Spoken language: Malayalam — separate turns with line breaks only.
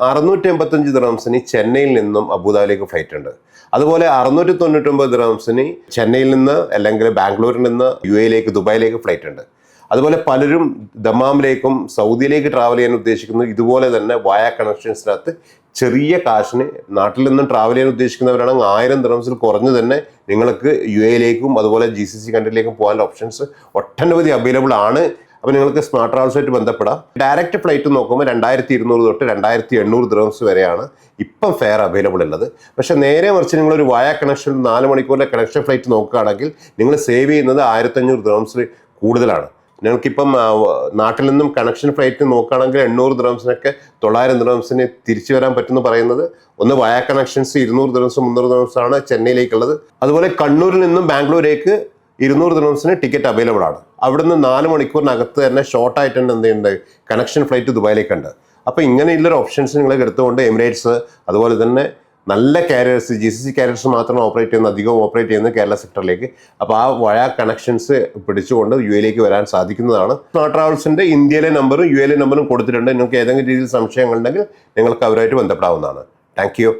685 ദിർഹംസിന് ചെന്നൈയിൽ നിന്നും അബുദാബിയിലേക്ക് ഫ്ലൈറ്റ് ഉണ്ട്. അതുപോലെ 699 ദിർഹംസിന് ചെന്നൈയിൽ നിന്ന് അല്ലെങ്കിൽ ബാംഗ്ലൂരിൽ നിന്ന് UAE ദുബായിലേക്ക് ഫ്ലൈറ്റ് ഉണ്ട്. അതുപോലെ പലരും ദമാമിലേക്കും സൗദിയിലേക്ക് ട്രാവൽ ചെയ്യാൻ ഉദ്ദേശിക്കുന്നു. ഇതുപോലെ തന്നെ വയ കണക്ഷൻസിനകത്ത് ചെറിയ കാശിന് നാട്ടിൽ നിന്നും ട്രാവൽ ചെയ്യാൻ ഉദ്ദേശിക്കുന്നവരാണെങ്കിൽ 1000 ദിർഹംസിൽ കുറഞ്ഞ് തന്നെ നിങ്ങൾക്ക് UAE അതുപോലെ GCC കൺട്രിയിലേക്കും പോകാനുള്ള ഓപ്ഷൻസ് ഒട്ടനവധി അവൈലബിൾ ആണ്. അപ്പോൾ നിങ്ങൾക്ക് സ്മാർട്ട് ട്രാവൽസുമായിട്ട് ബന്ധപ്പെടാം. ഡയറക്റ്റ് ഫ്ലൈറ്റ് നോക്കുമ്പോൾ 2200 തൊട്ട് 2800 ദിർഹംസ് വരെയാണ് ഇപ്പം ഫെയർ അവൈലബിൾ ഉള്ളത്. പക്ഷേ നേരെ മറിച്ച് നിങ്ങളൊരു വയ കണക്ഷൻ 4 മണിക്കൂറിൻ്റെ കണക്ഷൻ ഫ്ലൈറ്റ് നോക്കുകയാണെങ്കിൽ നിങ്ങൾ സേവ് ചെയ്യുന്നത് 1500 ദിർഹംസിൽ കൂടുതലാണ്. നിങ്ങൾക്കിപ്പം നാട്ടിൽ നിന്നും കണക്ഷൻ ഫ്ലൈറ്റ് നോക്കുകയാണെങ്കിൽ 800 ദിർഹംസിനൊക്കെ 900 ദിർഹംസിന് തിരിച്ചു വരാൻ പറ്റുമെന്ന് പറയുന്നത്. ഒന്ന് വയ കണക്ഷൻസ് 200 ദിർഹംസ് 300 ദിർഹംസാണ് ചെന്നൈയിലേക്കുള്ളത്. അതുപോലെ കണ്ണൂരിൽ നിന്നും ബാംഗ്ലൂരേക്ക് 200 ദിർഹംസിന് ടിക്കറ്റ് അവൈലബിൾ ആണ്. അവിടുന്ന് 4 മണിക്കൂറിനകത്ത് തന്നെ ഷോർട്ടായിട്ട് തന്നെ എന്തുണ്ട് കണക്ഷൻ ഫ്ലൈറ്റ് ദുബായിലേക്കുണ്ട്. അപ്പോൾ ഇങ്ങനെയുള്ളൊരു ഓപ്ഷൻസ് നിങ്ങൾ എടുത്തുകൊണ്ട് എമിറേറ്റ്സ് അതുപോലെ തന്നെ നല്ല കാരിയേഴ്സ് GCC കാരിയേഴ്സ് മാത്രം അധികം ഓപ്പറേറ്റ് ചെയ്യുന്നത് കേരള സെക്ടറിലേക്ക്. അപ്പോൾ ആ വയ കണക്ഷൻസ് പിടിച്ചുകൊണ്ട് UAE വരാൻ സാധിക്കുന്നതാണ്. സ്മാർട്ട് ട്രാവൽസിൻ്റെ ഇന്ത്യയിലെ നമ്പറും UAE നമ്പറും കൊടുത്തിട്ടുണ്ട്. നിങ്ങൾക്ക് ഏതെങ്കിലും രീതിയിൽ സംശയങ്ങളുണ്ടെങ്കിൽ നിങ്ങൾക്ക് അവരുമായിട്ട് ബന്ധപ്പെടാവുന്നതാണ്. Thank you.